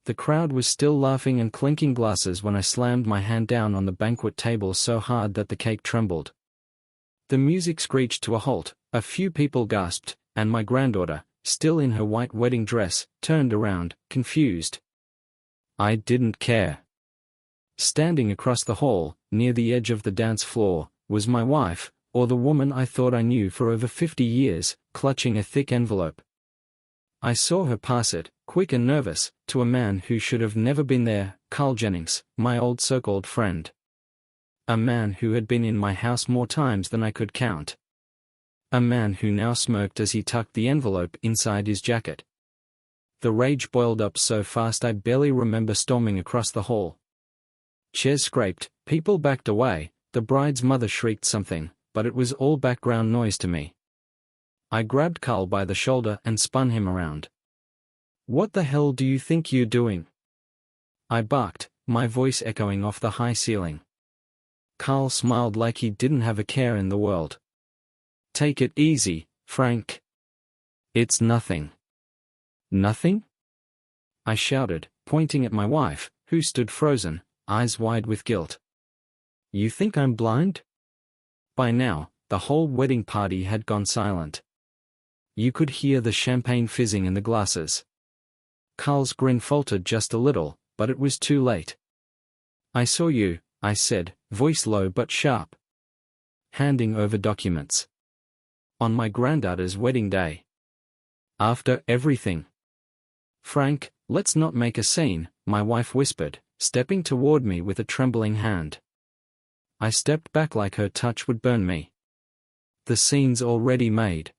The crowd was still laughing and clinking glasses when I slammed my hand down on the banquet table so hard that the cake trembled. The music screeched to a halt, a few people gasped, and my granddaughter, still in her white wedding dress, turned around, confused. I didn't care. Standing across the hall, near the edge of the dance floor, was my wife, or the woman I thought I knew for over 50 years, clutching a thick envelope. I saw her pass it, quick and nervous, to a man who should have never been there, Carl Jennings, my old so-called friend. A man who had been in my house more times than I could count. A man who now smirked as he tucked the envelope inside his jacket. The rage boiled up so fast I barely remember storming across the hall. Chairs scraped, people backed away, the bride's mother shrieked something, but it was all background noise to me. I grabbed Carl by the shoulder and spun him around. "What the hell do you think you're doing?" I barked, my voice echoing off the high ceiling. Carl smiled like he didn't have a care in the world. "Take it easy, Frank. It's nothing." "Nothing?" I shouted, pointing at my wife, who stood frozen, eyes wide with guilt. "You think I'm blind?" By now, the whole wedding party had gone silent. You could hear the champagne fizzing in the glasses. Carl's grin faltered just a little, but it was too late. "I saw you," I said, voice low but sharp. "Handing over documents. On my granddaughter's wedding day. After everything." "Frank, let's not make a scene," my wife whispered, stepping toward me with a trembling hand. I stepped back like her touch would burn me. "The scene's already made."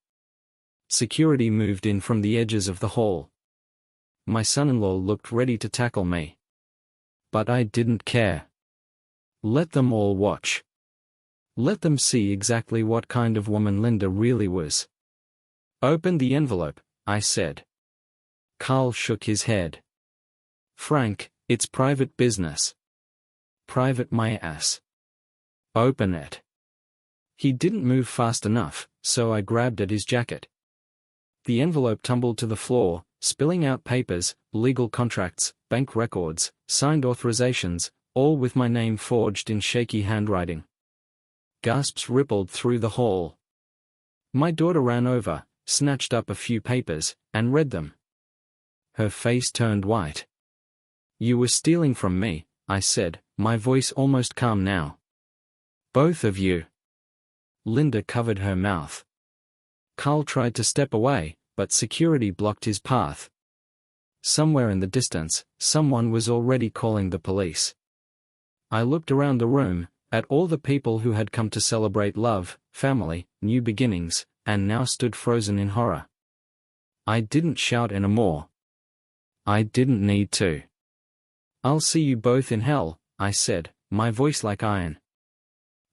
Security moved in from the edges of the hall. My son-in-law looked ready to tackle me. But I didn't care. Let them all watch. Let them see exactly what kind of woman Linda really was. "Open the envelope," I said. Carl shook his head. "Frank, it's private business." "Private my ass. Open it." He didn't move fast enough, so I grabbed at his jacket. The envelope tumbled to the floor, spilling out papers, legal contracts, bank records, signed authorizations, all with my name forged in shaky handwriting. Gasps rippled through the hall. My daughter ran over, snatched up a few papers, and read them. Her face turned white. "You were stealing from me," I said, my voice almost calm now. "Both of you." Linda covered her mouth. Carl tried to step away, but security blocked his path. Somewhere in the distance, someone was already calling the police. I looked around the room, at all the people who had come to celebrate love, family, new beginnings, and now stood frozen in horror. I didn't shout anymore. I didn't need to. "I'll see you both in hell," I said, my voice like iron.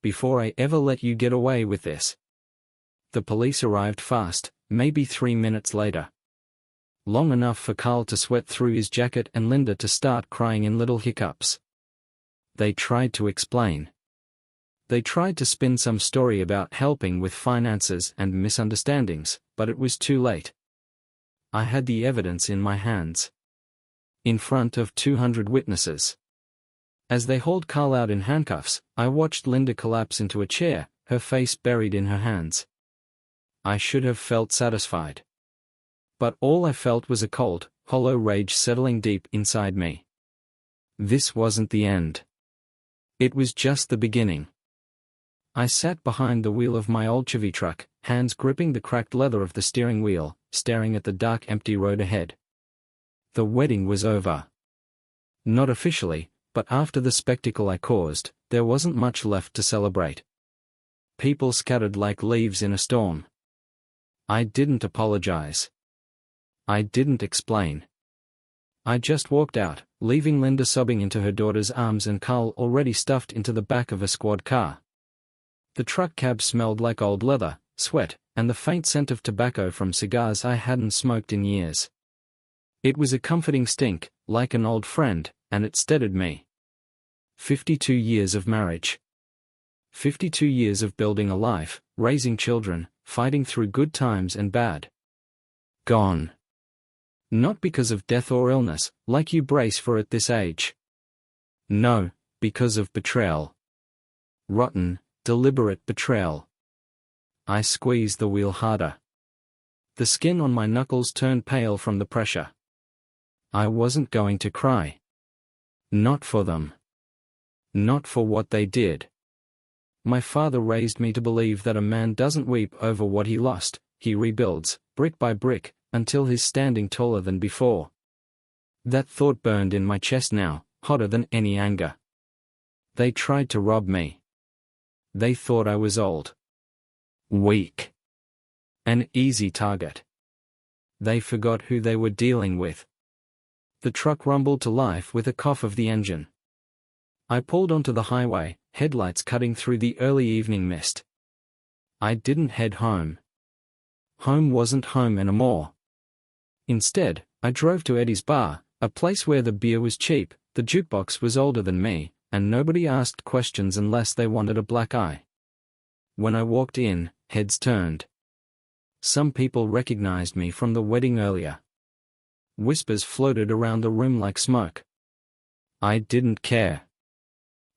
"Before I ever let you get away with this." The police arrived fast, maybe 3 minutes later. Long enough for Carl to sweat through his jacket and Linda to start crying in little hiccups. They tried to explain. They tried to spin some story about helping with finances and misunderstandings, but it was too late. I had the evidence in my hands. In front of 200 witnesses. As they hauled Carl out in handcuffs, I watched Linda collapse into a chair, her face buried in her hands. I should have felt satisfied. But all I felt was a cold, hollow rage settling deep inside me. This wasn't the end. It was just the beginning. I sat behind the wheel of my old Chevy truck, hands gripping the cracked leather of the steering wheel, staring at the dark empty road ahead. The wedding was over. Not officially, but after the spectacle I caused, there wasn't much left to celebrate. People scattered like leaves in a storm. I didn't apologize. I didn't explain. I just walked out, leaving Linda sobbing into her daughter's arms and Carl already stuffed into the back of a squad car. The truck cab smelled like old leather, sweat, and the faint scent of tobacco from cigars I hadn't smoked in years. It was a comforting stink, like an old friend, and it steadied me. 52 years of marriage. 52 years of building a life, raising children, fighting through good times and bad. Gone. Not because of death or illness, like you brace for at this age. No, because of betrayal. Rotten, deliberate betrayal. I squeezed the wheel harder. The skin on my knuckles turned pale from the pressure. I wasn't going to cry. Not for them. Not for what they did. My father raised me to believe that a man doesn't weep over what he lost, he rebuilds, brick by brick, until he's standing taller than before. That thought burned in my chest now, hotter than any anger. They tried to rob me. They thought I was old. Weak. An easy target. They forgot who they were dealing with. The truck rumbled to life with a cough of the engine. I pulled onto the highway, headlights cutting through the early evening mist. I didn't head home. Home wasn't home anymore. Instead, I drove to Eddie's bar, a place where the beer was cheap, the jukebox was older than me, and nobody asked questions unless they wanted a black eye. When I walked in, heads turned. Some people recognized me from the wedding earlier. Whispers floated around the room like smoke. I didn't care.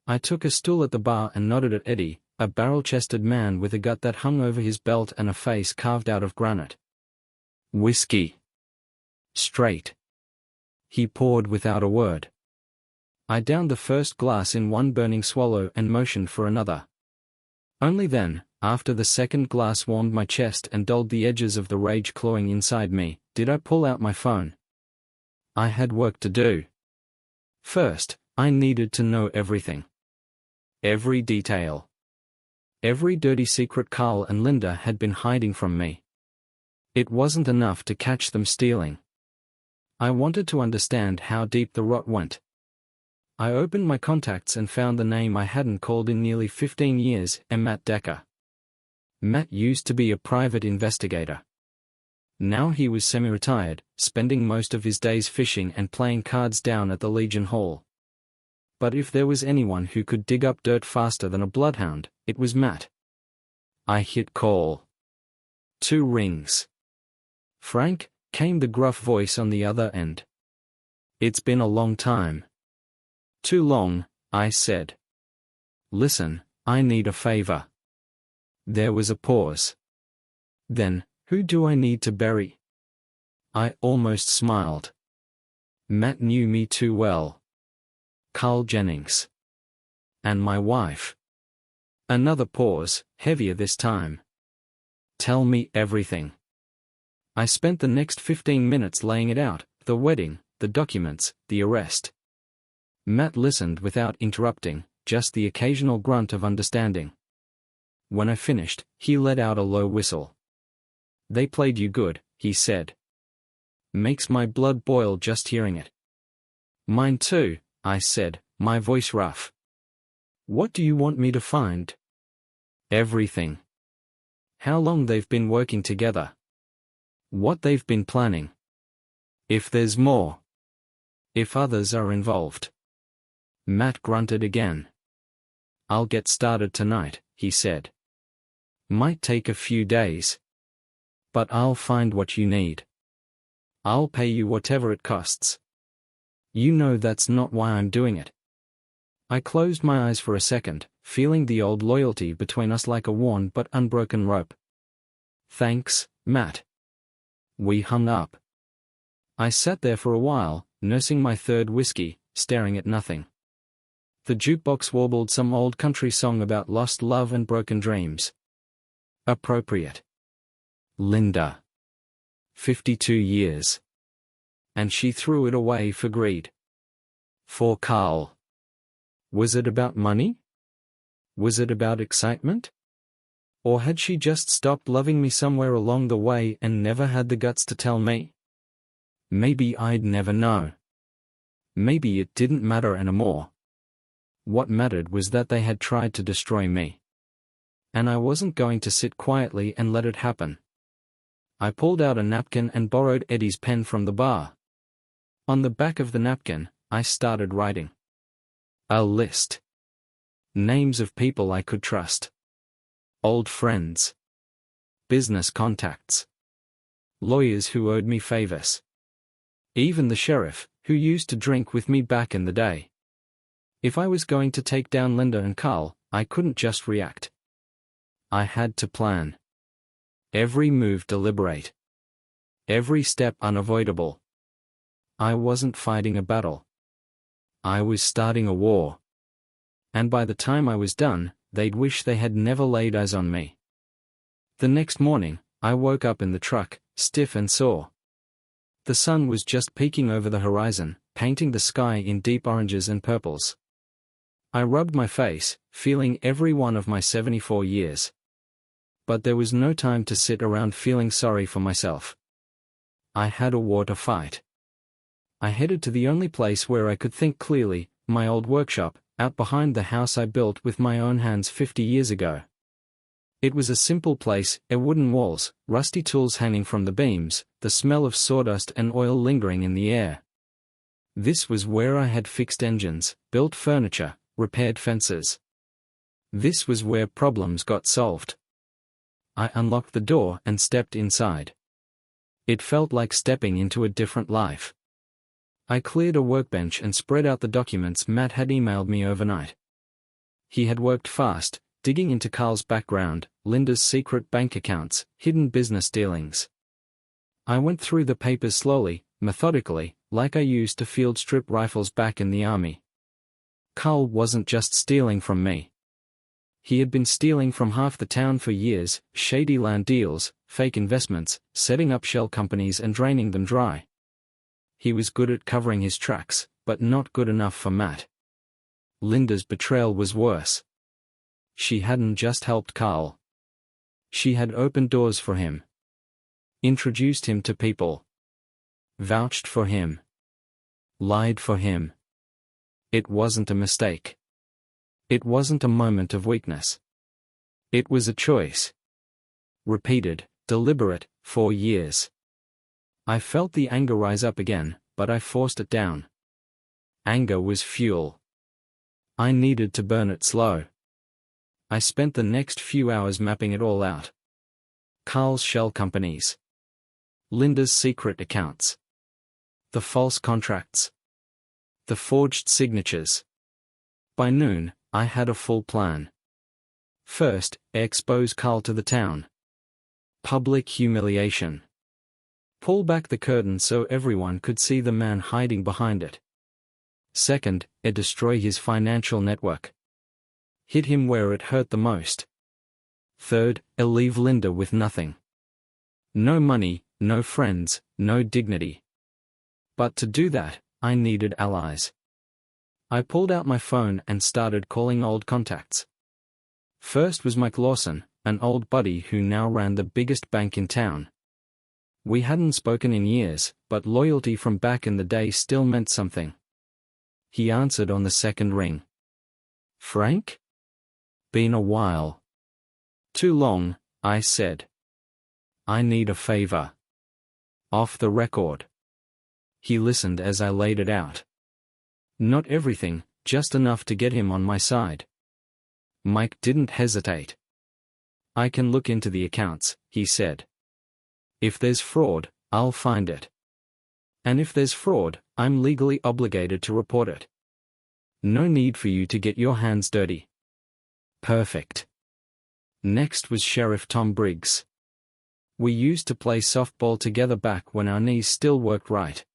I took a stool at the bar and nodded at Eddie, a barrel-chested man with a gut that hung over his belt and a face carved out of granite. Whiskey. Straight. He poured without a word. I downed the first glass in one burning swallow and motioned for another. Only then, after the second glass warmed my chest and dulled the edges of the rage clawing inside me, did I pull out my phone. I had work to do. First, I needed to know everything. Every detail. Every dirty secret Carl and Linda had been hiding from me. It wasn't enough to catch them stealing. I wanted to understand how deep the rot went. I opened my contacts and found the name I hadn't called in nearly 15 years, Matt Decker. Matt used to be a private investigator. Now he was semi-retired, spending most of his days fishing and playing cards down at the Legion Hall. But if there was anyone who could dig up dirt faster than a bloodhound, it was Matt. I hit call. 2 rings. Frank, came the gruff voice on the other end. It's been a long time. Too long, I said. Listen, I need a favor. There was a pause. Then, who do I need to bury? I almost smiled. Matt knew me too well. Carl Jennings. And my wife. Another pause, heavier this time. Tell me everything. I spent the next 15 minutes laying it out, the wedding, the documents, the arrest. Matt listened without interrupting, just the occasional grunt of understanding. When I finished, he let out a low whistle. They played you good, he said. Makes my blood boil just hearing it. Mine too, I said, my voice rough. What do you want me to find? Everything. How long they've been working together. What they've been planning. If there's more. If others are involved. Matt grunted again. I'll get started tonight, he said. Might take a few days. But I'll find what you need. I'll pay you whatever it costs. You know that's not why I'm doing it. I closed my eyes for a second, feeling the old loyalty between us like a worn but unbroken rope. Thanks, Matt. We hung up. I sat there for a while, nursing my third whiskey, staring at nothing. The jukebox warbled some old country song about lost love and broken dreams. Appropriate. Linda. 52 years. And she threw it away for greed. For Carl. Was it about money? Was it about excitement? Or had she just stopped loving me somewhere along the way and never had the guts to tell me? Maybe I'd never know. Maybe it didn't matter anymore. What mattered was that they had tried to destroy me. And I wasn't going to sit quietly and let it happen. I pulled out a napkin and borrowed Eddie's pen from the bar. On the back of the napkin, I started writing. A list. Names of people I could trust. Old friends. Business contacts. Lawyers who owed me favors. Even the sheriff, who used to drink with me back in the day. If I was going to take down Linda and Carl, I couldn't just react. I had to plan. Every move deliberate. Every step unavoidable. I wasn't fighting a battle. I was starting a war. And by the time I was done, they'd wish they had never laid eyes on me. The next morning, I woke up in the truck, stiff and sore. The sun was just peeking over the horizon, painting the sky in deep oranges and purples. I rubbed my face, feeling every one of my 74 years. But there was no time to sit around feeling sorry for myself. I had a war to fight. I headed to the only place where I could think clearly, my old workshop, out behind the house I built with my own hands 50 years ago. It was a simple place, wooden walls, rusty tools hanging from the beams, the smell of sawdust and oil lingering in the air. This was where I had fixed engines, built furniture, repaired fences. This was where problems got solved. I unlocked the door and stepped inside. It felt like stepping into a different life. I cleared a workbench and spread out the documents Matt had emailed me overnight. He had worked fast, digging into Carl's background, Linda's secret bank accounts, hidden business dealings. I went through the papers slowly, methodically, like I used to field strip rifles back in the army. Carl wasn't just stealing from me. He had been stealing from half the town for years, shady land deals, fake investments, setting up shell companies and draining them dry. He was good at covering his tracks, but not good enough for Matt. Linda's betrayal was worse. She hadn't just helped Carl. She had opened doors for him. Introduced him to people. Vouched for him. Lied for him. It wasn't a mistake. It wasn't a moment of weakness. It was a choice. Repeated, deliberate, for years. I felt the anger rise up again, but I forced it down. Anger was fuel. I needed to burn it slow. I spent the next few hours mapping it all out. Carl's shell companies. Linda's secret accounts. The false contracts. The forged signatures. By noon, I had a full plan. First, expose Carl to the town. Public humiliation. Pull back the curtain so everyone could see the man hiding behind it. Second, destroy his financial network. Hit him where it hurt the most. Third, leave Linda with nothing. No money, no friends, no dignity. But to do that, I needed allies. I pulled out my phone and started calling old contacts. First was Mike Lawson, an old buddy who now ran the biggest bank in town. We hadn't spoken in years, but loyalty from back in the day still meant something. He answered on the second ring. "Frank? Been a while." "Too long," I said. "I need a favor." "Off the record." He listened as I laid it out. Not everything, just enough to get him on my side. Mike didn't hesitate. "I can look into the accounts," he said. "If there's fraud, I'll find it. And if there's fraud, I'm legally obligated to report it. No need for you to get your hands dirty." Perfect. Next was Sheriff Tom Briggs. We used to play softball together back when our knees still worked right.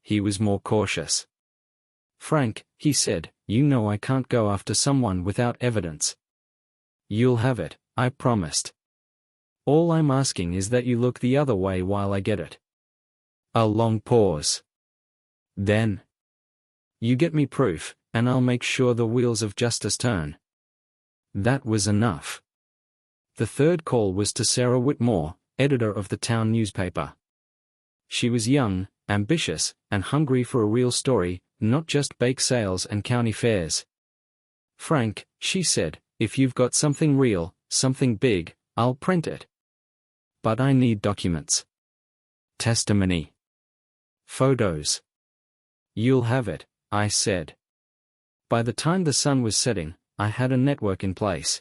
He was more cautious. "Frank," he said, "you know I can't go after someone without evidence." "You'll have it," I promised. "All I'm asking is that you look the other way while I get it." A long pause. Then, "You get me proof, and I'll make sure the wheels of justice turn." That was enough. The third call was to Sarah Whitmore, editor of the town newspaper. She was young, ambitious, and hungry for a real story, not just bake sales and county fairs. "Frank," she said, "if you've got something real, something big, I'll print it. But I need documents. Testimony. Photos." "You'll have it," I said. By the time the sun was setting, I had a network in place.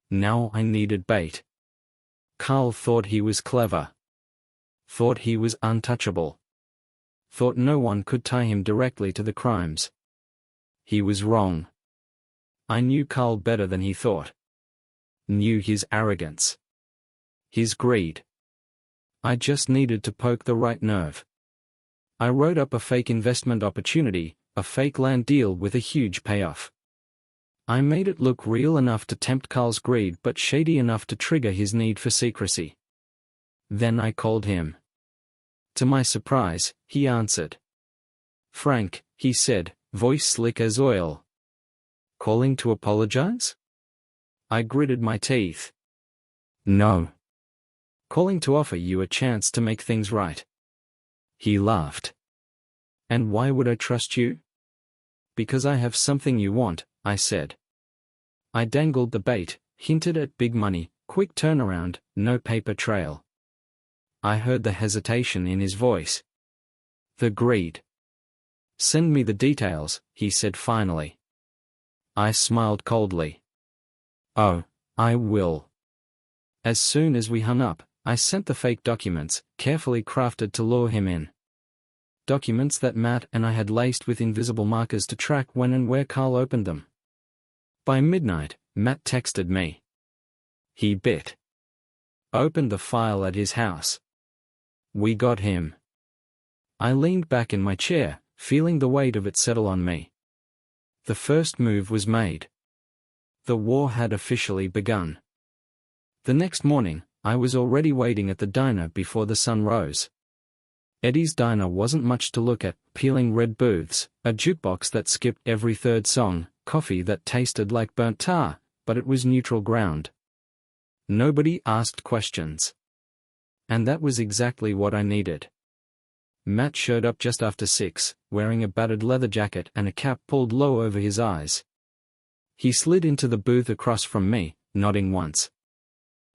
Now I needed bait. Carl thought he was clever. Thought he was untouchable. thought no one could tie him directly to the crimes. He was wrong. I knew Carl better than he thought. Knew his arrogance. His greed. I just needed to poke the right nerve. I wrote up a fake investment opportunity, a fake land deal with a huge payoff. I made it look real enough to tempt Carl's greed but shady enough to trigger his need for secrecy. Then I called him. To my surprise, he answered. "Frank," he said, voice slick as oil. "Calling to apologize?" I gritted my teeth. "No. Calling to offer you a chance to make things right." He laughed. "And why would I trust you?" "Because I have something you want," I said. I dangled the bait, hinted at big money, quick turnaround, no paper trail. I heard the hesitation in his voice. The greed. "Send me the details," he said finally. I smiled coldly. "Oh, I will." As soon as we hung up, I sent the fake documents, carefully crafted to lure him in. Documents that Matt and I had laced with invisible markers to track when and where Carl opened them. By midnight, Matt texted me. He bit. Opened the file at his house. We got him. I leaned back in my chair, feeling the weight of it settle on me. The first move was made. The war had officially begun. The next morning, I was already waiting at the diner before the sun rose. Eddie's diner wasn't much to look at, peeling red booths, a jukebox that skipped every third song, coffee that tasted like burnt tar, but it was neutral ground. Nobody asked questions. And that was exactly what I needed. Matt showed up just after 6, wearing a battered leather jacket and a cap pulled low over his eyes. He slid into the booth across from me, nodding once.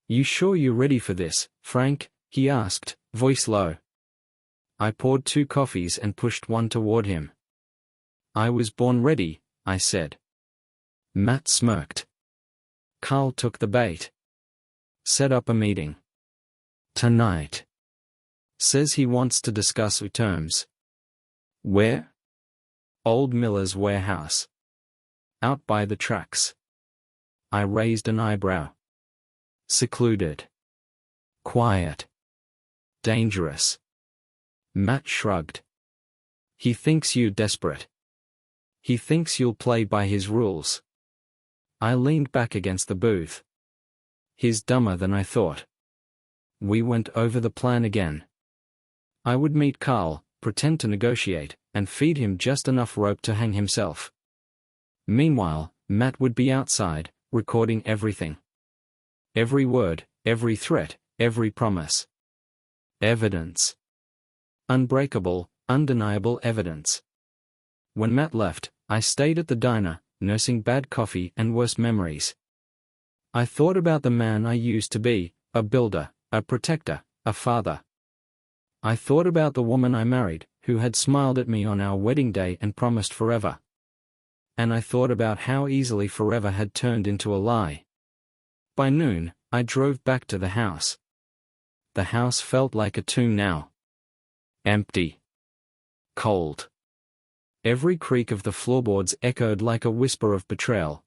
"You sure you're ready for this, Frank?" he asked, voice low. I poured 2 coffees and pushed one toward him. "I was born ready," I said. Matt smirked. Carl took the bait. "Set up a meeting. Tonight. Says he wants to discuss terms." "Where?" "Old Miller's warehouse. Out by the tracks." I raised an eyebrow. "Secluded. Quiet. Dangerous." Matt shrugged. "He thinks you're desperate. He thinks you'll play by his rules." I leaned back against the booth. "He's dumber than I thought." We went over the plan again. I would meet Carl, pretend to negotiate, and feed him just enough rope to hang himself. Meanwhile, Matt would be outside, recording everything. Every word, every threat, every promise. Evidence. Unbreakable, undeniable evidence. When Matt left, I stayed at the diner, nursing bad coffee and worse memories. I thought about the man I used to be, a builder, a protector, a father. I thought about the woman I married, who had smiled at me on our wedding day and promised forever. And I thought about how easily forever had turned into a lie. By noon, I drove back to the house. The house felt like a tomb now. Empty. Cold. Every creak of the floorboards echoed like a whisper of betrayal.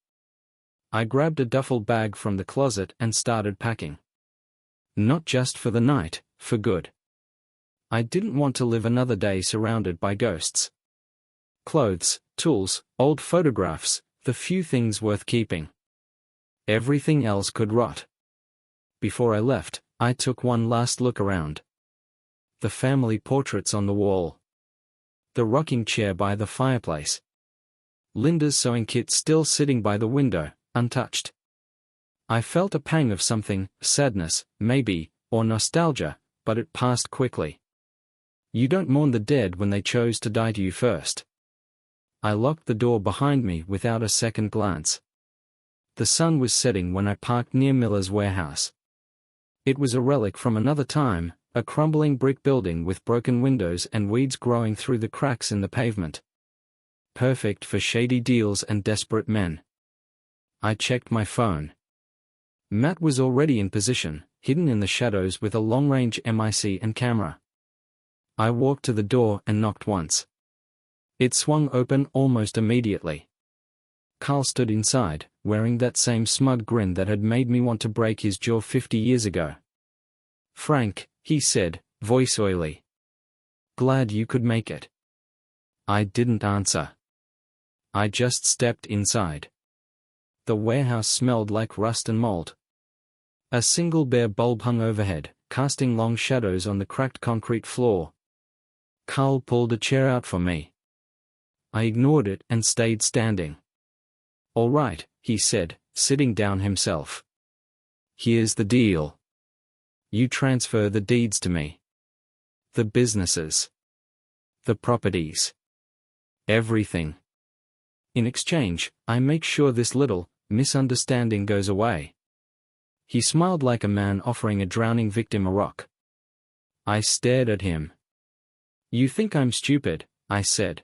I grabbed a duffel bag from the closet and started packing. Not just for the night, for good. I didn't want to live another day surrounded by ghosts. Clothes, tools, old photographs, the few things worth keeping. Everything else could rot. Before I left, I took one last look around. The family portraits on the wall. The rocking chair by the fireplace. Linda's sewing kit still sitting by the window, untouched. I felt a pang of something, sadness, maybe, or nostalgia, but it passed quickly. You don't mourn the dead when they chose to die to you first. I locked the door behind me without a second glance. The sun was setting when I parked near Miller's warehouse. It was a relic from another time, a crumbling brick building with broken windows and weeds growing through the cracks in the pavement. Perfect for shady deals and desperate men. I checked my phone. Matt was already in position, hidden in the shadows with a long-range MIC and camera. I walked to the door and knocked once. It swung open almost immediately. Carl stood inside, wearing that same smug grin that had made me want to break his jaw 50 years ago. "Frank," he said, voice oily. "Glad you could make it." I didn't answer. I just stepped inside. The warehouse smelled like rust and mold. A single bare bulb hung overhead, casting long shadows on the cracked concrete floor. Carl pulled a chair out for me. I ignored it and stayed standing. "All right," he said, sitting down himself. "Here's the deal. You transfer the deeds to me. The businesses. The properties. Everything. In exchange, I make sure this little misunderstanding goes away." He smiled like a man offering a drowning victim a rock. I stared at him. "You think I'm stupid," I said.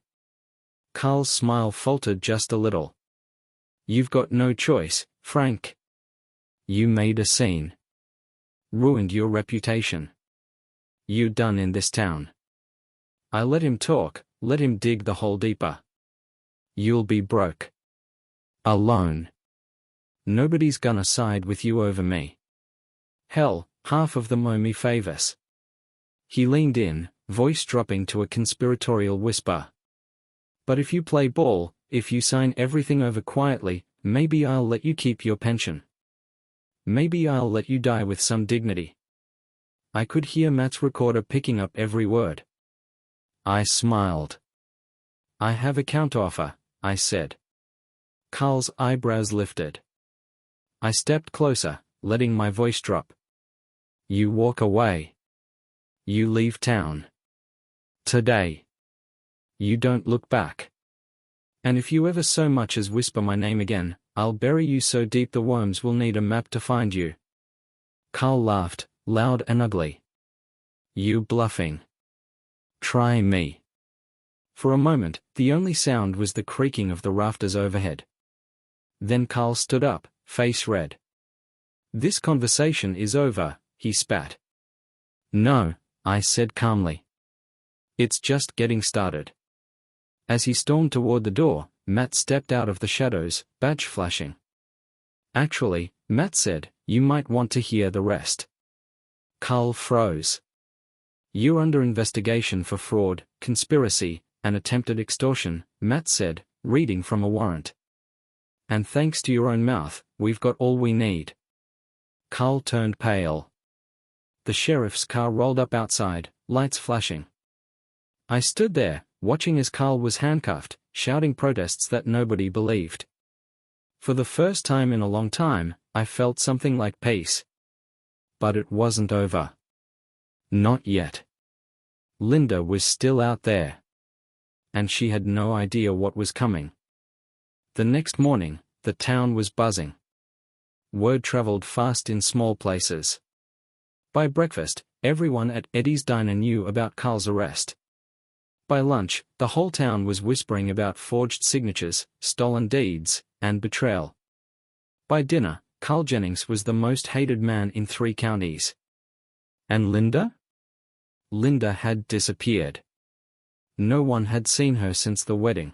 Carl's smile faltered just a little. "You've got no choice, Frank. You made a scene. Ruined your reputation. You're done in this town." I let him talk, let him dig the hole deeper. "You'll be broke. Alone. Nobody's gonna side with you over me. Hell, half of them owe me favors." He leaned in, voice dropping to a conspiratorial whisper. "But if you play ball, if you sign everything over quietly, maybe I'll let you keep your pension. Maybe I'll let you die with some dignity." I could hear Matt's recorder picking up every word. I smiled. "I have a counteroffer," I said. Carl's eyebrows lifted. I stepped closer, letting my voice drop. "You walk away. You leave town. Today. You don't look back. And if you ever so much as whisper my name again, I'll bury you so deep the worms will need a map to find you." Carl laughed, loud and ugly. "You bluffing. Try me." For a moment, the only sound was the creaking of the rafters overhead. Then Carl stood up, face red. "This conversation is over," he spat. "No," I said calmly. "It's just getting started." As he stormed toward the door, Matt stepped out of the shadows, badge flashing. "Actually," Matt said, "you might want to hear the rest." Carl froze. "You're under investigation for fraud, conspiracy, and attempted extortion," Matt said, reading from a warrant. "And thanks to your own mouth, we've got all we need." Carl turned pale. The sheriff's car rolled up outside, lights flashing. I stood there, watching as Carl was handcuffed, shouting protests that nobody believed. For the first time in a long time, I felt something like peace. But it wasn't over. Not yet. Linda was still out there. And she had no idea what was coming. The next morning, the town was buzzing. Word traveled fast in small places. By breakfast, everyone at Eddie's Diner knew about Carl's arrest. By lunch, the whole town was whispering about forged signatures, stolen deeds, and betrayal. By dinner, Carl Jennings was the most hated man in 3 counties. And Linda? Linda had disappeared. No one had seen her since the wedding.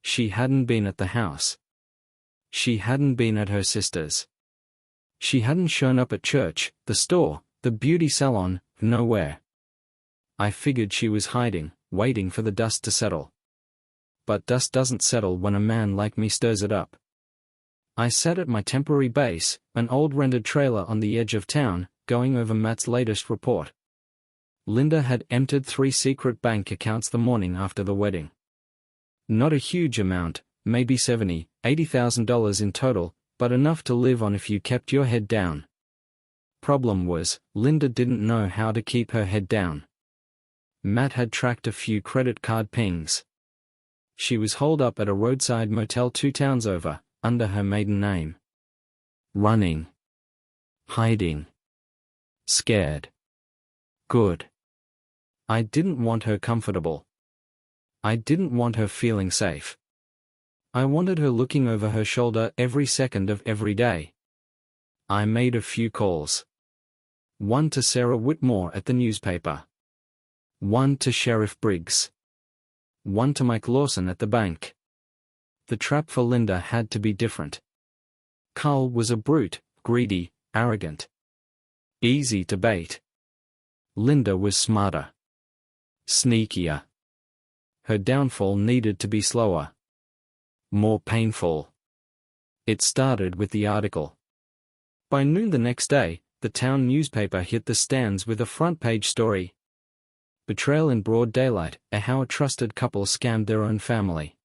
She hadn't been at the house. She hadn't been at her sister's. She hadn't shown up at church, the store, the beauty salon, nowhere. I figured she was hiding, waiting for the dust to settle. But dust doesn't settle when a man like me stirs it up. I sat at my temporary base, an old rendered trailer on the edge of town, going over Matt's latest report. Linda had emptied 3 secret bank accounts the morning after the wedding. Not a huge amount, maybe $70,000, $80,000 in total, but enough to live on if you kept your head down. Problem was, Linda didn't know how to keep her head down. Matt had tracked a few credit card pings. She was holed up at a roadside motel 2 towns over, under her maiden name. Running. Hiding. Scared. Good. I didn't want her comfortable. I didn't want her feeling safe. I wanted her looking over her shoulder every second of every day. I made a few calls. One to Sarah Whitmore at the newspaper. One to Sheriff Briggs. One to Mike Lawson at the bank. The trap for Linda had to be different. Carl was a brute, greedy, arrogant. Easy to bait. Linda was smarter. Sneakier. Her downfall needed to be slower. More painful. It started with the article. By noon the next day, the town newspaper hit the stands with a front-page story. Betrayal in broad daylight, how a trusted couple scammed their own family.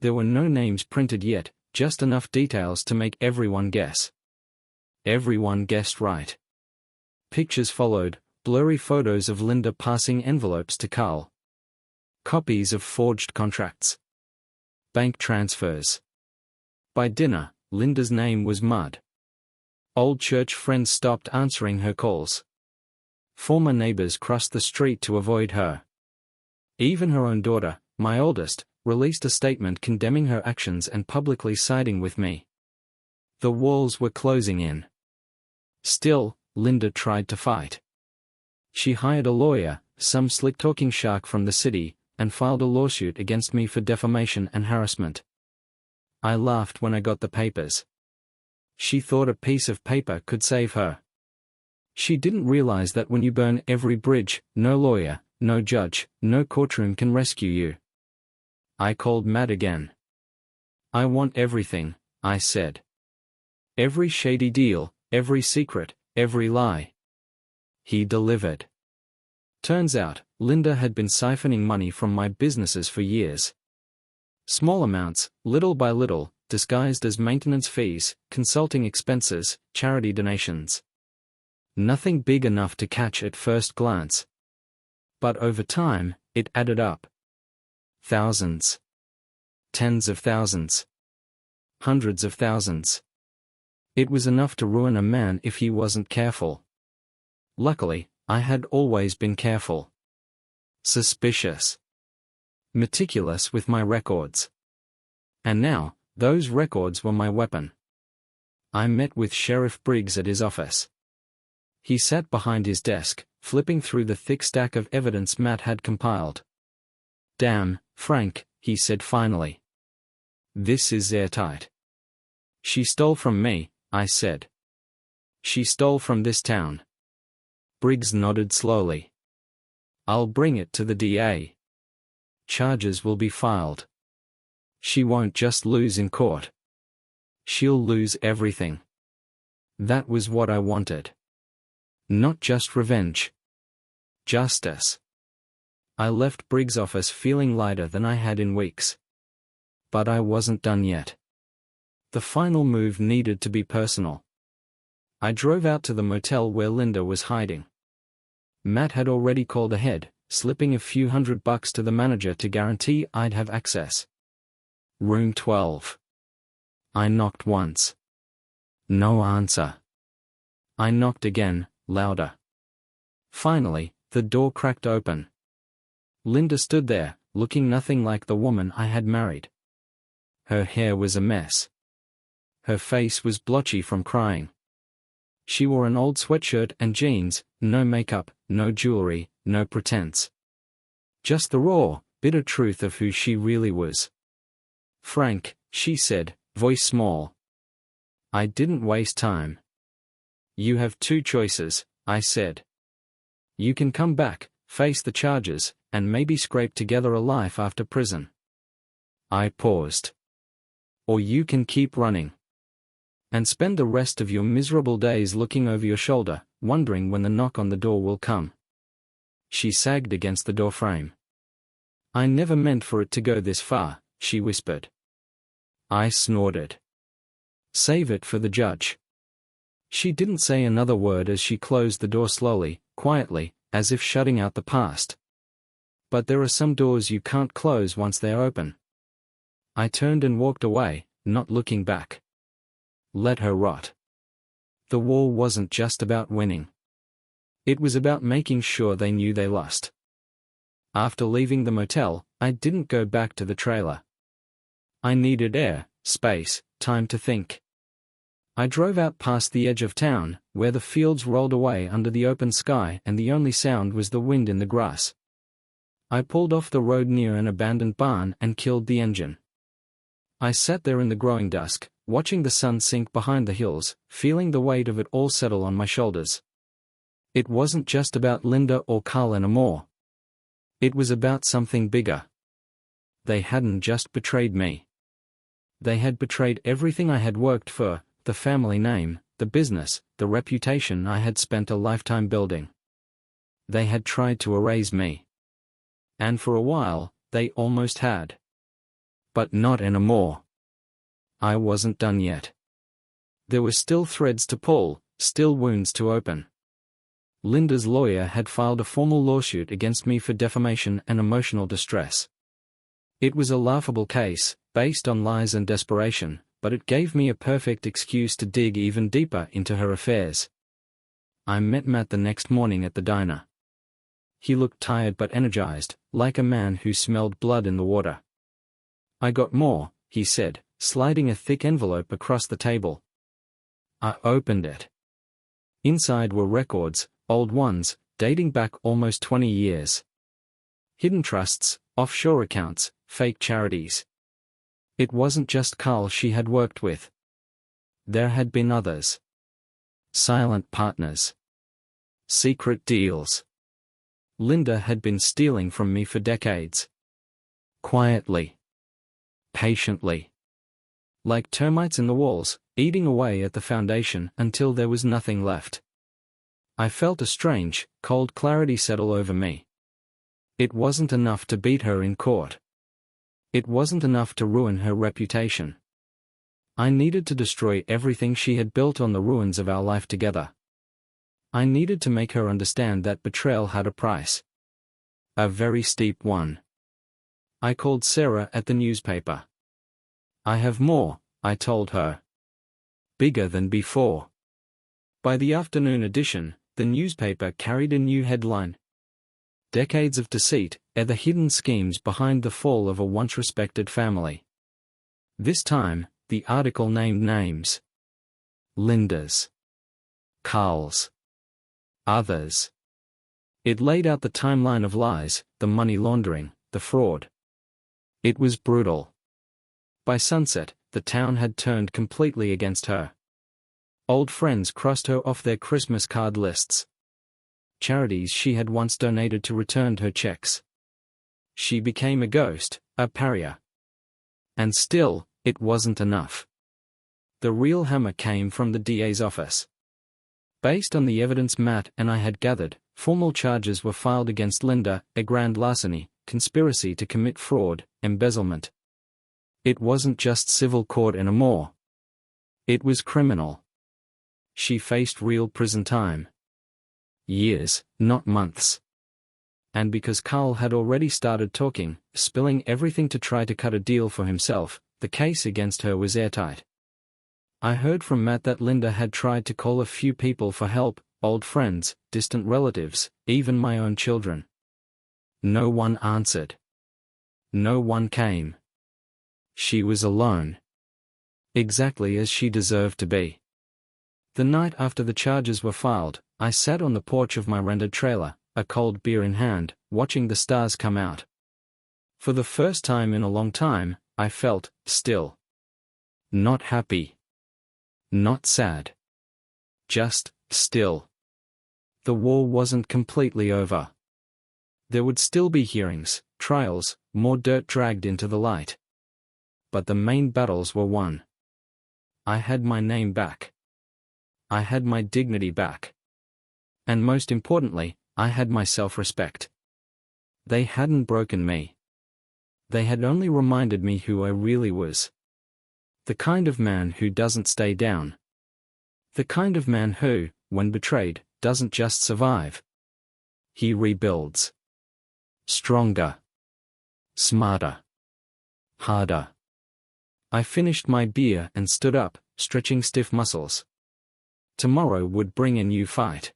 There were no names printed yet, just enough details to make everyone guess. Everyone guessed right. Pictures followed, blurry photos of Linda passing envelopes to Carl. Copies of forged contracts. Bank transfers. By dinner, Linda's name was mud. Old church friends stopped answering her calls. Former neighbors crossed the street to avoid her. Even her own daughter, my oldest, released a statement condemning her actions and publicly siding with me. The walls were closing in. Still, Linda tried to fight. She hired a lawyer, some slick-talking shark from the city, and filed a lawsuit against me for defamation and harassment. I laughed when I got the papers. She thought a piece of paper could save her. She didn't realize that when you burn every bridge, no lawyer, no judge, no courtroom can rescue you. I called Matt again. I want everything, I said. Every shady deal, every secret, every lie. He delivered. Turns out, Linda had been siphoning money from my businesses for years. Small amounts, little by little, disguised as maintenance fees, consulting expenses, charity donations. Nothing big enough to catch at first glance. But over time, it added up. Thousands. Tens of thousands. Hundreds of thousands. It was enough to ruin a man if he wasn't careful. Luckily, I had always been careful. Suspicious. Meticulous with my records. And now, those records were my weapon. I met with Sheriff Briggs at his office. He sat behind his desk, flipping through the thick stack of evidence Matt had compiled. "Damn, Frank," he said finally. "This is airtight." "She stole from me," I said. "She stole from this town." Briggs nodded slowly. "I'll bring it to the DA. Charges will be filed. She won't just lose in court. She'll lose everything." That was what I wanted. Not just revenge. Justice. I left Briggs' office feeling lighter than I had in weeks. But I wasn't done yet. The final move needed to be personal. I drove out to the motel where Linda was hiding. Matt had already called ahead, slipping a few $100 to the manager to guarantee I'd have access. Room 12. I knocked once. No answer. I knocked again, louder. Finally, the door cracked open. Linda stood there, looking nothing like the woman I had married. Her hair was a mess. Her face was blotchy from crying. She wore an old sweatshirt and jeans, no makeup, no jewelry, no pretense. Just the raw, bitter truth of who she really was. "Frank," she said, voice small. I didn't waste time. "You have two choices," I said. "You can come back, face the charges, and maybe scrape together a life after prison." I paused. "Or you can keep running. And spend the rest of your miserable days looking over your shoulder, wondering when the knock on the door will come." She sagged against the doorframe. "I never meant for it to go this far," she whispered. I snorted. "Save it for the judge." She didn't say another word as she closed the door slowly, quietly, as if shutting out the past. But there are some doors you can't close once they're open. I turned and walked away, not looking back. Let her rot. The war wasn't just about winning. It was about making sure they knew they lost. After leaving the motel, I didn't go back to the trailer. I needed air, space, time to think. I drove out past the edge of town, where the fields rolled away under the open sky and the only sound was the wind in the grass. I pulled off the road near an abandoned barn and killed the engine. I sat there in the growing dusk, watching the sun sink behind the hills, feeling the weight of it all settle on my shoulders. It wasn't just about Linda or Carl anymore. It was about something bigger. They hadn't just betrayed me. They had betrayed everything I had worked for, the family name, the business, the reputation I had spent a lifetime building. They had tried to erase me. And for a while, they almost had. But not anymore. I wasn't done yet. There were still threads to pull, still wounds to open. Linda's lawyer had filed a formal lawsuit against me for defamation and emotional distress. It was a laughable case, based on lies and desperation, but it gave me a perfect excuse to dig even deeper into her affairs. I met Matt the next morning at the diner. He looked tired but energized, like a man who smelled blood in the water. "I got more," he said, sliding a thick envelope across the table. I opened it. Inside were records, old ones, dating back almost 20 years. Hidden trusts, offshore accounts, fake charities. It wasn't just Carl she had worked with. There had been others. Silent partners. Secret deals. Linda had been stealing from me for decades. Quietly. Patiently. Like termites in the walls, eating away at the foundation until there was nothing left. I felt a strange, cold clarity settle over me. It wasn't enough to beat her in court. It wasn't enough to ruin her reputation. I needed to destroy everything she had built on the ruins of our life together. I needed to make her understand that betrayal had a price. A very steep one. I called Sarah at the newspaper. "I have more," I told her. Bigger than before. By the afternoon edition, the newspaper carried a new headline. "Decades of deceit are the hidden schemes behind the fall of a once-respected family." This time, the article named names. Linda's. Carl's. Others. It laid out the timeline of lies, the money laundering, the fraud. It was brutal. By sunset, the town had turned completely against her. Old friends crossed her off their Christmas card lists. Charities she had once donated to returned her checks. She became a ghost, a pariah. And still, it wasn't enough. The real hammer came from the DA's office. Based on the evidence Matt and I had gathered, formal charges were filed against Linda, a grand larceny, conspiracy to commit fraud, embezzlement. It wasn't just civil court anymore. It was criminal. She faced real prison time. Years, not months. And because Carl had already started talking, spilling everything to try to cut a deal for himself, the case against her was airtight. I heard from Matt that Linda had tried to call a few people for help, old friends, distant relatives, even my own children. No one answered. No one came. She was alone. Exactly as she deserved to be. The night after the charges were filed, I sat on the porch of my rented trailer, a cold beer in hand, watching the stars come out. For the first time in a long time, I felt still. Not happy. Not sad. Just still. The war wasn't completely over. There would still be hearings, trials, more dirt dragged into the light. But the main battles were won. I had my name back. I had my dignity back. And most importantly, I had my self-respect. They hadn't broken me. They had only reminded me who I really was. The kind of man who doesn't stay down. The kind of man who, when betrayed, doesn't just survive. He rebuilds. Stronger. Smarter. Harder. I finished my beer and stood up, stretching stiff muscles. Tomorrow would bring a new fight.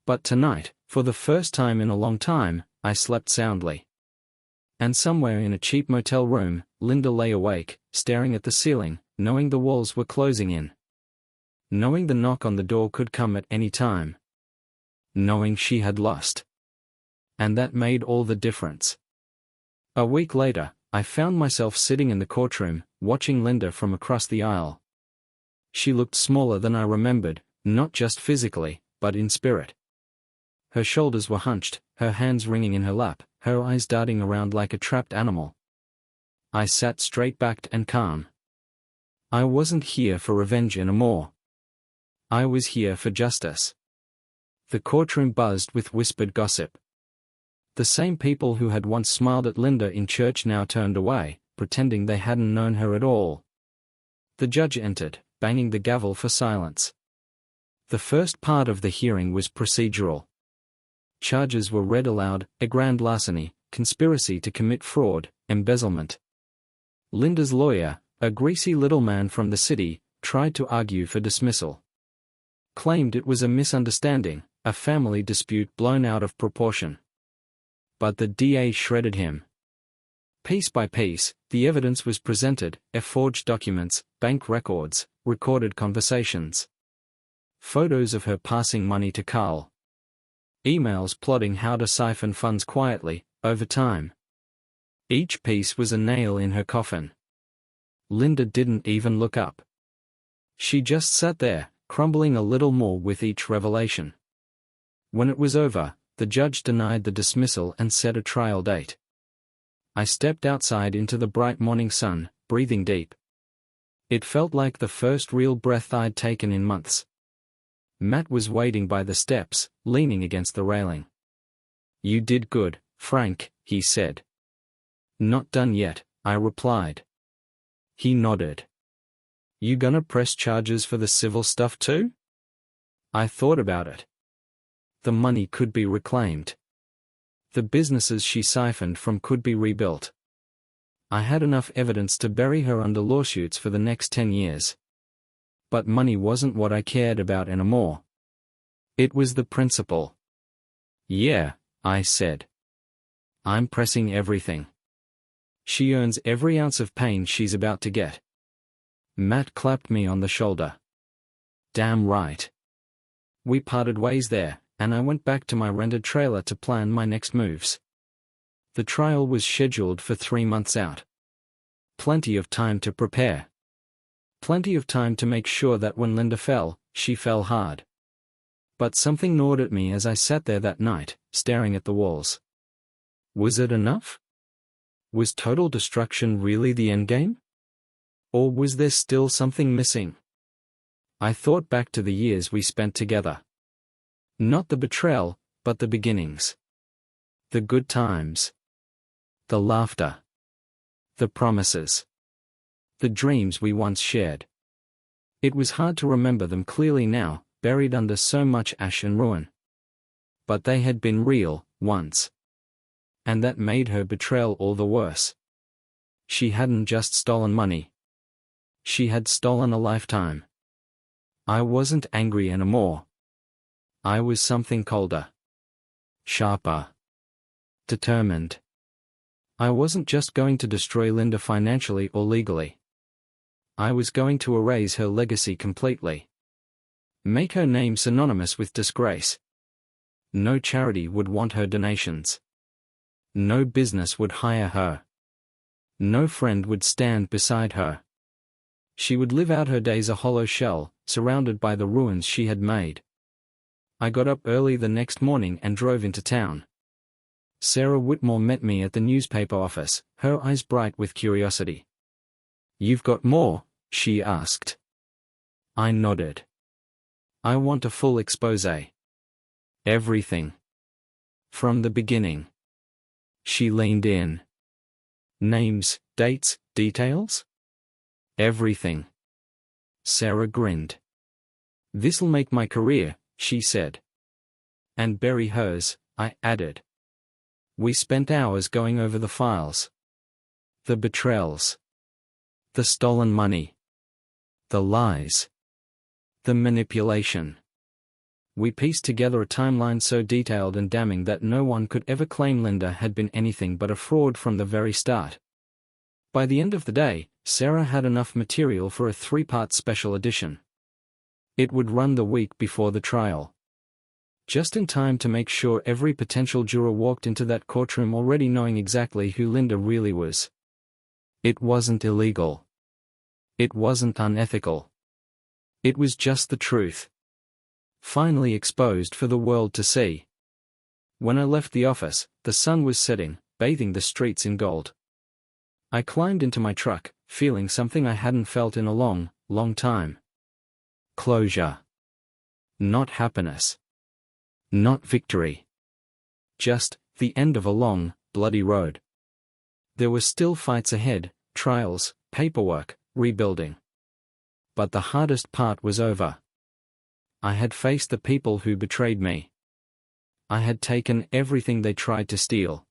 But tonight, for the first time in a long time, I slept soundly. And somewhere in a cheap motel room, Linda lay awake, staring at the ceiling, knowing the walls were closing in. Knowing the knock on the door could come at any time. Knowing she had lost. And that made all the difference. A week later, I found myself sitting in the courtroom, watching Linda from across the aisle. She looked smaller than I remembered, not just physically, but in spirit. Her shoulders were hunched, her hands wringing in her lap, her eyes darting around like a trapped animal. I sat straight-backed and calm. I wasn't here for revenge anymore. I was here for justice. The courtroom buzzed with whispered gossip. The same people who had once smiled at Linda in church now turned away, pretending they hadn't known her at all. The judge entered, banging the gavel for silence. The first part of the hearing was procedural. Charges were read aloud: grand larceny, conspiracy to commit fraud, embezzlement. Linda's lawyer, a greasy little man from the city, tried to argue for dismissal. Claimed it was a misunderstanding, a family dispute blown out of proportion. But the DA shredded him. Piece by piece, the evidence was presented: forged documents, bank records, recorded conversations. Photos of her passing money to Carl. Emails plotting how to siphon funds quietly, over time. Each piece was a nail in her coffin. Linda didn't even look up. She just sat there, crumbling a little more with each revelation. When it was over, the judge denied the dismissal and set a trial date. I stepped outside into the bright morning sun, breathing deep. It felt like the first real breath I'd taken in months. Matt was waiting by the steps, leaning against the railing. "You did good, Frank," he said. "Not done yet," I replied. He nodded. "You gonna press charges for the civil stuff too?" I thought about it. The money could be reclaimed. The businesses she siphoned from could be rebuilt. I had enough evidence to bury her under lawsuits for the next 10 years. But money wasn't what I cared about anymore. It was the principle. "Yeah," I said. "I'm pressing everything. She earns every ounce of pain she's about to get." Matt clapped me on the shoulder. "Damn right." We parted ways there, and I went back to my rented trailer to plan my next moves. The trial was scheduled for 3 months out. Plenty of time to prepare. Plenty of time to make sure that when Linda fell, she fell hard. But something gnawed at me as I sat there that night, staring at the walls. Was it enough? Was total destruction really the endgame? Or was there still something missing? I thought back to the years we spent together. Not the betrayal, but the beginnings. The good times. The laughter. The promises. The dreams we once shared. It was hard to remember them clearly now, buried under so much ash and ruin. But they had been real, once. And that made her betrayal all the worse. She hadn't just stolen money. She had stolen a lifetime. I wasn't angry anymore. I was something colder. Sharper. Determined. I wasn't just going to destroy Linda financially or legally. I was going to erase her legacy completely. Make her name synonymous with disgrace. No charity would want her donations. No business would hire her. No friend would stand beside her. She would live out her days a hollow shell, surrounded by the ruins she had made. I got up early the next morning and drove into town. Sarah Whitmore met me at the newspaper office, her eyes bright with curiosity. "You've got more?" she asked. I nodded. "I want a full exposé. Everything. From the beginning." She leaned in. "Names, dates, details?" "Everything." Sarah grinned. "This'll make my career," she said. "And bury hers," I added. We spent hours going over the files. The betrayals. The stolen money. The lies. The manipulation. We pieced together a timeline so detailed and damning that no one could ever claim Linda had been anything but a fraud from the very start. By the end of the day, Sarah had enough material for a 3-part special edition. It would run the week before the trial. just in time to make sure every potential juror walked into that courtroom already knowing exactly who Linda really was. It wasn't illegal. It wasn't unethical. It was just the truth. Finally exposed for the world to see. When I left the office, the sun was setting, bathing the streets in gold. I climbed into my truck, feeling something I hadn't felt in a long, long time. Closure. Not happiness. Not victory. Just the end of a long, bloody road. There were still fights ahead, trials, paperwork, rebuilding. But the hardest part was over. I had faced the people who betrayed me. I had taken everything they tried to steal.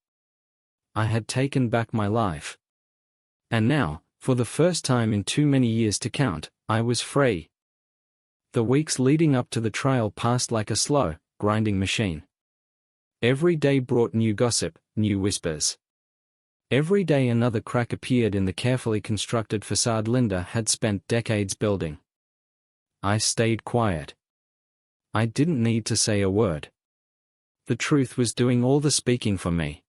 I had taken back my life. And now, for the first time in too many years to count, I was free. The weeks leading up to the trial passed like a slow, grinding machine. Every day brought new gossip, new whispers. Every day another crack appeared in the carefully constructed facade Linda had spent decades building. I stayed quiet. I didn't need to say a word. The truth was doing all the speaking for me.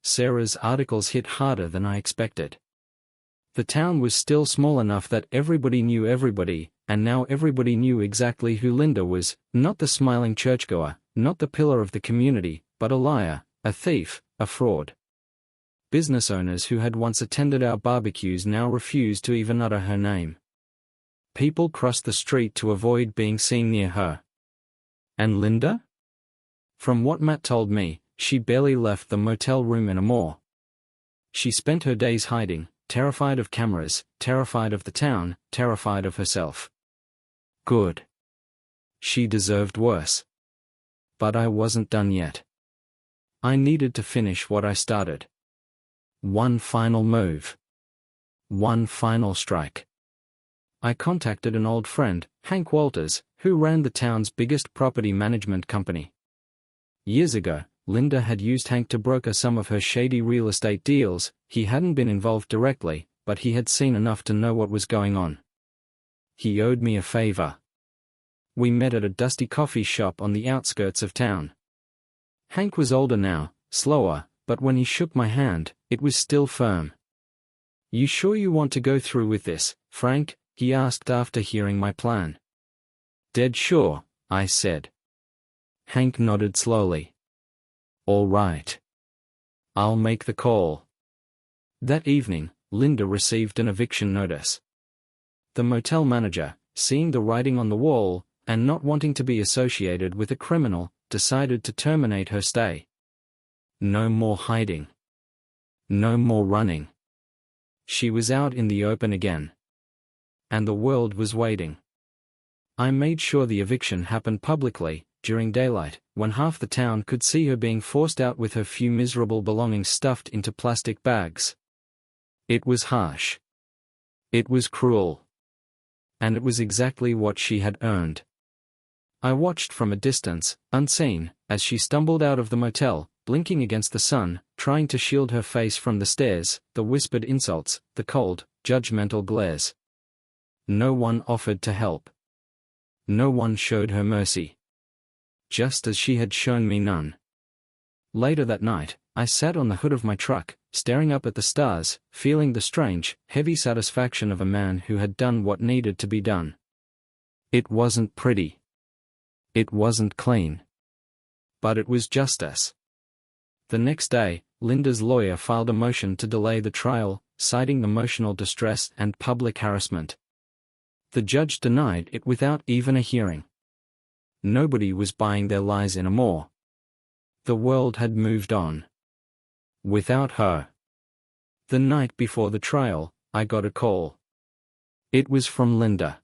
Sarah's articles hit harder than I expected. The town was still small enough that everybody knew everybody, and now everybody knew exactly who Linda was, not the smiling churchgoer, not the pillar of the community, but a liar, a thief, a fraud. Business owners who had once attended our barbecues now refused to even utter her name. People crossed the street to avoid being seen near her. And Linda? From what Matt told me, she barely left the motel room anymore. She spent her days hiding, terrified of cameras, terrified of the town, terrified of herself. Good. She deserved worse. But I wasn't done yet. I needed to finish what I started. One final move. One final strike. I contacted an old friend, Hank Walters, who ran the town's biggest property management company. Years ago, Linda had used Hank to broker some of her shady real estate deals. He hadn't been involved directly, but he had seen enough to know what was going on. He owed me a favor. We met at a dusty coffee shop on the outskirts of town. Hank was older now, slower, but when he shook my hand, it was still firm. "You sure you want to go through with this, Frank?" he asked after hearing my plan. "Dead sure," I said. Hank nodded slowly. "All right. I'll make the call." That evening, Linda received an eviction notice. The motel manager, seeing the writing on the wall, and not wanting to be associated with a criminal, decided to terminate her stay. No more hiding. No more running. She was out in the open again. And the world was waiting. I made sure the eviction happened publicly, during daylight, when half the town could see her being forced out with her few miserable belongings stuffed into plastic bags. It was harsh. It was cruel. And it was exactly what she had earned. I watched from a distance, unseen, as she stumbled out of the motel, blinking against the sun, trying to shield her face from the stares, the whispered insults, the cold, judgmental glares. No one offered to help. No one showed her mercy. Just as she had shown me none. Later that night, I sat on the hood of my truck, staring up at the stars, feeling the strange, heavy satisfaction of a man who had done what needed to be done. It wasn't pretty. It wasn't clean. But it was justice. The next day, Linda's lawyer filed a motion to delay the trial, citing emotional distress and public harassment. The judge denied it without even a hearing. Nobody was buying their lies anymore. The world had moved on. Without her. The night before the trial, I got a call. It was from Linda.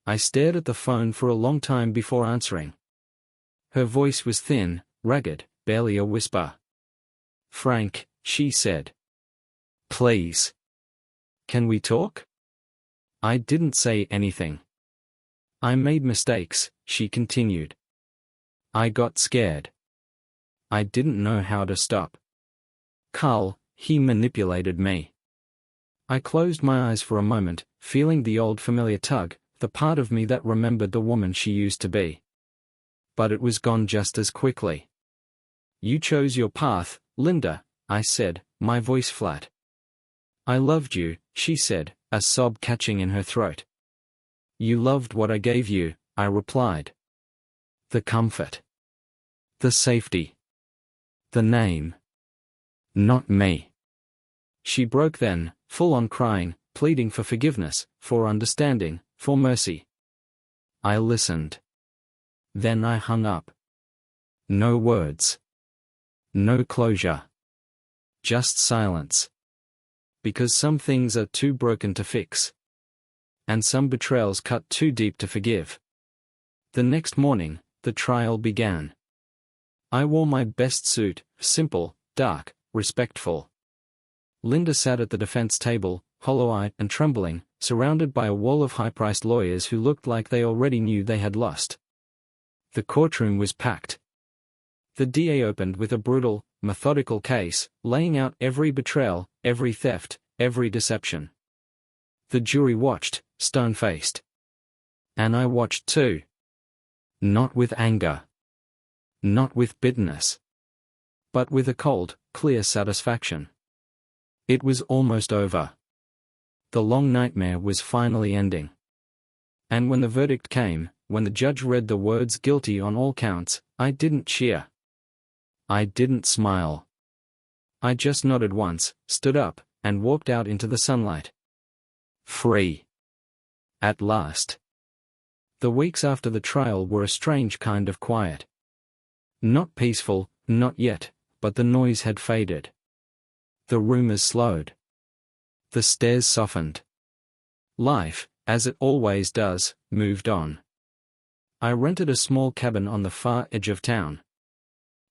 I stared at the phone for a long time before answering. Her voice was thin, ragged, barely a whisper. "Frank," she said. "Please. Can we talk?" I didn't say anything. "I made mistakes," she continued. "I got scared. I didn't know how to stop. Carl, he manipulated me." I closed my eyes for a moment, feeling the old familiar tug, the part of me that remembered the woman she used to be. but it was gone just as quickly. You chose your path, Linda, I said, my voice flat. I loved you, she said, a sob catching in her throat. You loved what I gave you, I replied. The comfort. The safety. The name. Not me. She broke then, full on crying, pleading for forgiveness, for understanding, for mercy. I listened. Then I hung up. No words. No closure. Just silence. Because some things are too broken to fix. And some betrayals cut too deep to forgive. The next morning, the trial began. I wore my best suit, simple, dark, respectful. Linda sat at the defense table, hollow-eyed and trembling, surrounded by a wall of high-priced lawyers who looked like they already knew they had lost. The courtroom was packed. The DA opened with a brutal, methodical case, laying out every betrayal, every theft, every deception. The jury watched, stone-faced. And I watched too. Not with anger. Not with bitterness. But with a cold, clear satisfaction. It was almost over. The long nightmare was finally ending. And when the verdict came, when the judge read the words guilty on all counts, I didn't cheer. I didn't smile. I just nodded once, stood up, and walked out into the sunlight. Free. At last. The weeks after the trial were a strange kind of quiet. Not peaceful, not yet, but the noise had faded. The rumors slowed. The stares softened. Life, as it always does, moved on. I rented a small cabin on the far edge of town.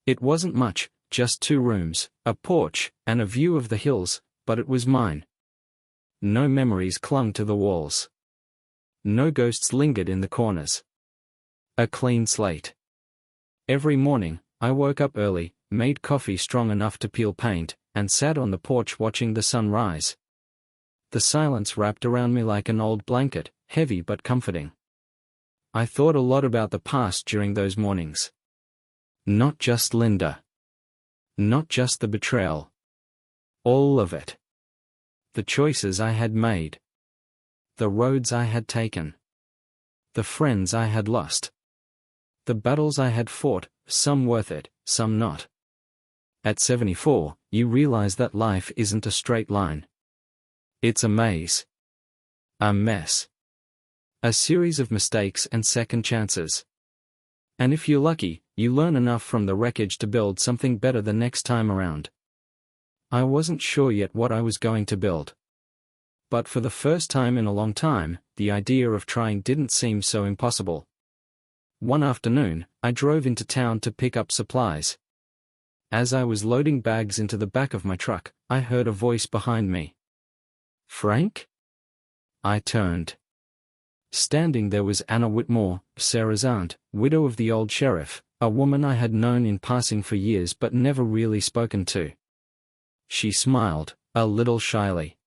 It wasn't much, just 2 rooms, a porch, and a view of the hills, but it was mine. No memories clung to the walls. No ghosts lingered in the corners. A clean slate. Every morning, I woke up early, made coffee strong enough to peel paint, and sat on the porch watching the sun rise. The silence wrapped around me like an old blanket, heavy but comforting. I thought a lot about the past during those mornings. Not just Linda. Not just the betrayal. All of it. The choices I had made. The roads I had taken. The friends I had lost. The battles I had fought, some worth it, some not. At 74, you realize that life isn't a straight line. It's a maze. A mess. A series of mistakes and second chances. And if you're lucky, you learn enough from the wreckage to build something better the next time around. I wasn't sure yet what I was going to build. But for the first time in a long time, the idea of trying didn't seem so impossible. One afternoon, I drove into town to pick up supplies. As I was loading bags into the back of my truck, I heard a voice behind me. Frank? I turned. Standing there was Anna Whitmore, Sarah's aunt, widow of the old sheriff, a woman I had known in passing for years but never really spoken to. She smiled, a little shyly.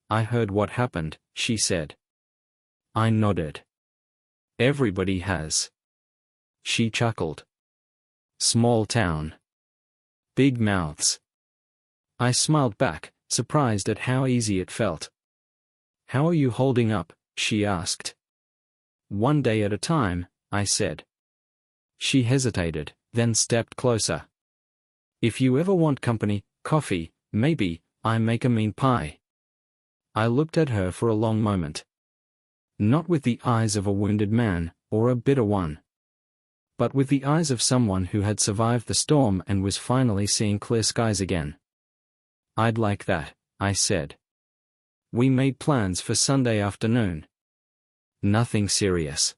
I heard what happened, she said. I nodded. Everybody has. She chuckled. Small town. Big mouths. I smiled back, surprised at how easy it felt. How are you holding up? She asked. One day at a time, I said. She hesitated, then stepped closer. If you ever want company, coffee, maybe, I make a mean pie. I looked at her for a long moment. Not with the eyes of a wounded man, or a bitter one. But with the eyes of someone who had survived the storm and was finally seeing clear skies again. I'd like that, I said. We made plans for Sunday afternoon. Nothing serious.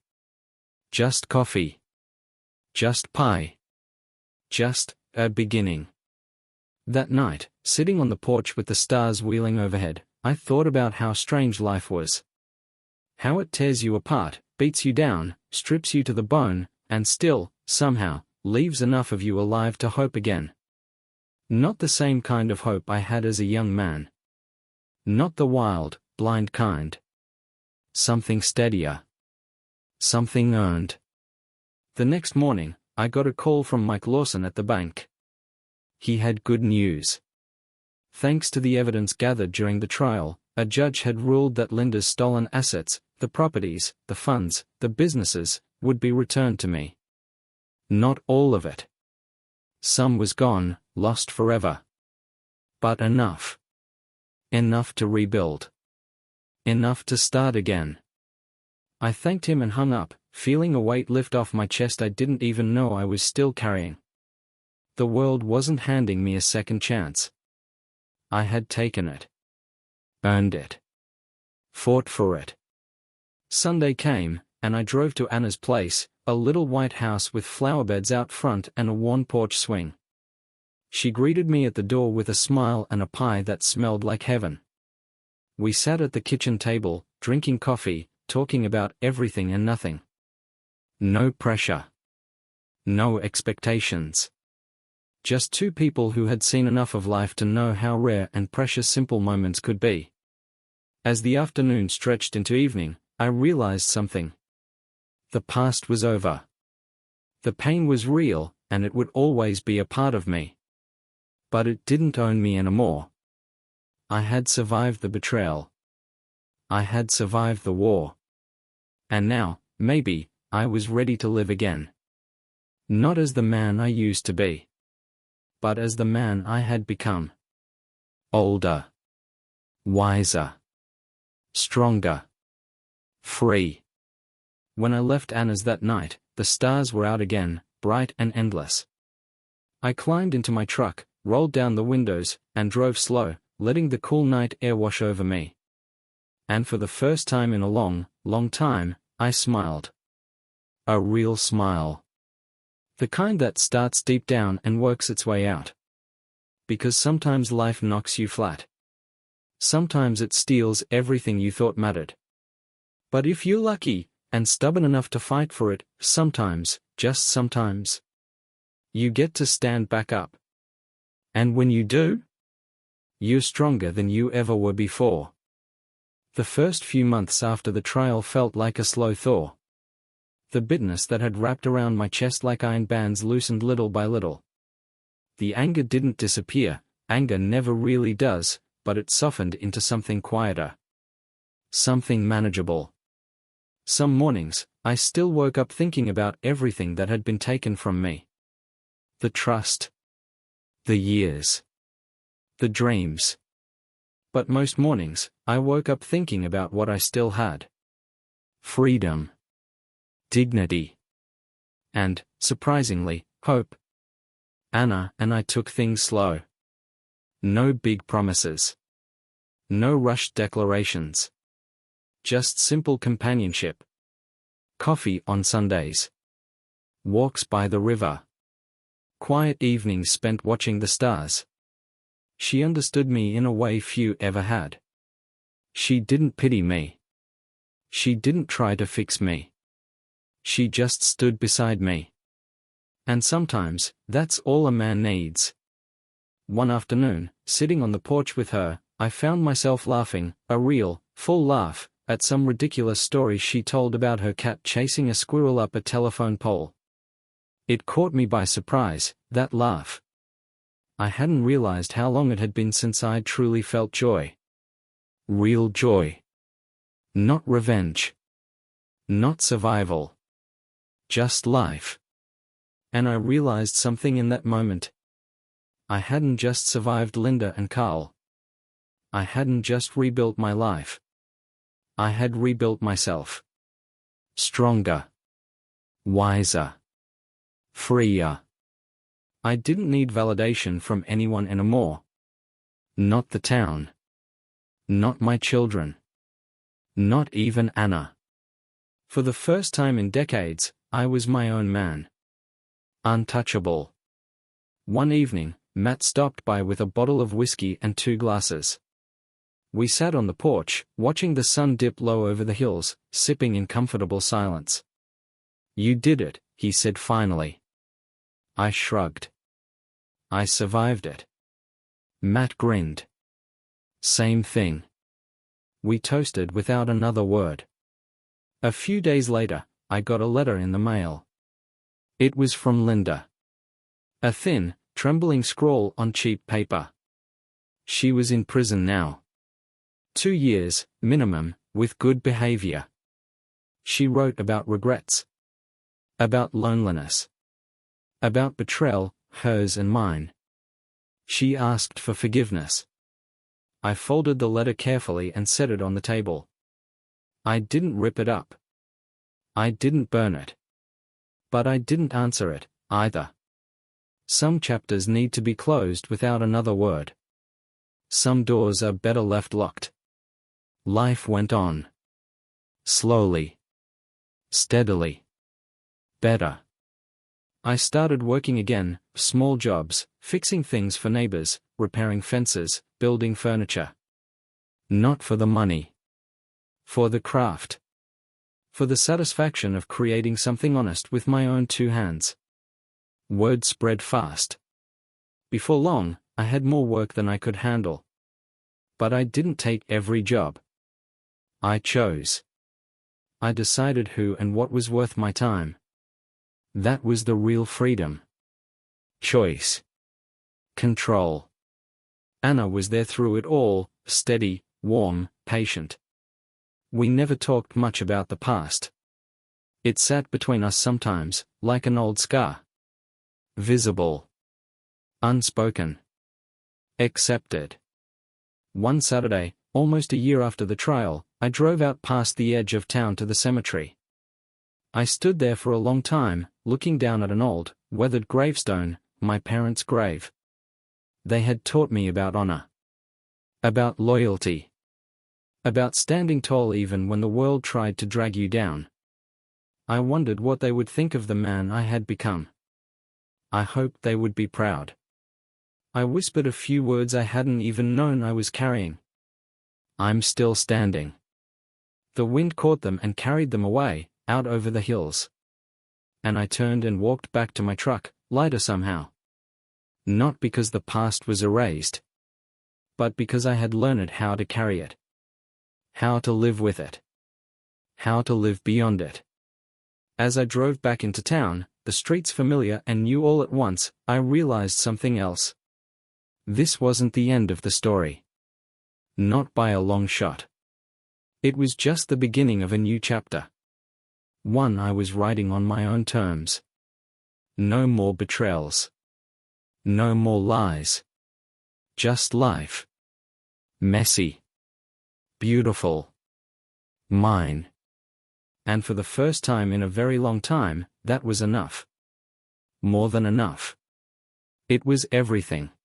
Just coffee. Just pie. Just a beginning. That night, sitting on the porch with the stars wheeling overhead, I thought about how strange life was. How it tears you apart, beats you down, strips you to the bone, and still, somehow, leaves enough of you alive to hope again. Not the same kind of hope I had as a young man. Not the wild, blind kind. Something steadier. Something earned. The next morning, I got a call from Mike Lawson at the bank. He had good news. Thanks to the evidence gathered during the trial, a judge had ruled that Linda's stolen assets, the properties, the funds, the businesses, would be returned to me. Not all of it. Some was gone, lost forever. But enough. Enough to rebuild. Enough to start again. I thanked him and hung up, feeling a weight lift off my chest I didn't even know I was still carrying. The world wasn't handing me a second chance. I had taken it. Earned it. Fought for it. Sunday came, and I drove to Anna's place, a little white house with flowerbeds out front and a worn porch swing. She greeted me at the door with a smile and a pie that smelled like heaven. We sat at the kitchen table, drinking coffee, talking about everything and nothing. No pressure. No expectations. Just two people who had seen enough of life to know how rare and precious simple moments could be. As the afternoon stretched into evening, I realized something. The past was over. The pain was real, and it would always be a part of me. But it didn't own me anymore. I had survived the betrayal. I had survived the war. And now, maybe, I was ready to live again. Not as the man I used to be, but as the man I had become. Older. Wiser. Stronger. Free. When I left Anna's that night, the stars were out again, bright and endless. I climbed into my truck, rolled down the windows, and drove slow, letting the cool night air wash over me. And for the first time in a long, long time, I smiled. A real smile. The kind that starts deep down and works its way out. Because sometimes life knocks you flat. Sometimes it steals everything you thought mattered. But if you're lucky, and stubborn enough to fight for it, sometimes, just sometimes, you get to stand back up. And when you do, you're stronger than you ever were before. The first few months after the trial felt like a slow thaw. The bitterness that had wrapped around my chest like iron bands loosened little by little. The anger didn't disappear, anger never really does, but it softened into something quieter. Something manageable. Some mornings, I still woke up thinking about everything that had been taken from me. The trust. The years. The dreams. But most mornings, I woke up thinking about what I still had. Freedom. Dignity. And, surprisingly, hope. Anna and I took things slow. No big promises. No rushed declarations. Just simple companionship. Coffee on Sundays. Walks by the river. Quiet evenings spent watching the stars. She understood me in a way few ever had. She didn't pity me. She didn't try to fix me. She just stood beside me. And sometimes, that's all a man needs. One afternoon, sitting on the porch with her, I found myself laughing, a real, full laugh, at some ridiculous story she told about her cat chasing a squirrel up a telephone pole. It caught me by surprise, that laugh. I hadn't realized how long it had been since I'd truly felt joy. Real joy. Not revenge. Not survival. Just life. And I realized something in that moment. I hadn't just survived Linda and Carl. I hadn't just rebuilt my life. I had rebuilt myself. Stronger. Wiser. Freer. I didn't need validation from anyone anymore. Not the town. Not my children. Not even Anna. For the first time in decades, I was my own man. Untouchable. One evening, Matt stopped by with a bottle of whiskey and 2 glasses. We sat on the porch, watching the sun dip low over the hills, sipping in comfortable silence. "You did it," he said finally. I shrugged. "I survived it." Matt grinned. "Same thing." We toasted without another word. A few days later, I got a letter in the mail. It was from Linda. A thin, trembling scrawl on cheap paper. She was in prison now. 2 years, minimum, with good behavior. She wrote about regrets. About loneliness. About betrayal, hers and mine. She asked for forgiveness. I folded the letter carefully and set it on the table. I didn't rip it up. I didn't burn it. But I didn't answer it, either. Some chapters need to be closed without another word. Some doors are better left locked. Life went on. Slowly. Steadily. Better. I started working again, small jobs, fixing things for neighbors, repairing fences, building furniture. Not for the money. For the craft. For the satisfaction of creating something honest with my own 2 hands. Word spread fast. Before long, I had more work than I could handle. But I didn't take every job. I chose. I decided who and what was worth my time. That was the real freedom. Choice. Control. Anna was there through it all, steady, warm, patient. We never talked much about the past. It sat between us sometimes, like an old scar. Visible. Unspoken. Accepted. One Saturday, almost a year after the trial, I drove out past the edge of town to the cemetery. I stood there for a long time, looking down at an old, weathered gravestone, my parents' grave. They had taught me about honor. About loyalty. About standing tall even when the world tried to drag you down. I wondered what they would think of the man I had become. I hoped they would be proud. I whispered a few words I hadn't even known I was carrying. I'm still standing. The wind caught them and carried them away, out over the hills. And I turned and walked back to my truck, lighter somehow. Not because the past was erased, but because I had learned how to carry it. How to live with it. How to live beyond it. As I drove back into town, the streets familiar and new all at once, I realized something else. This wasn't the end of the story. Not by a long shot. It was just the beginning of a new chapter. One I was writing on my own terms. No more betrayals. No more lies. Just life. Messy. Beautiful. Mine. And for the first time in a very long time, that was enough. More than enough. It was everything.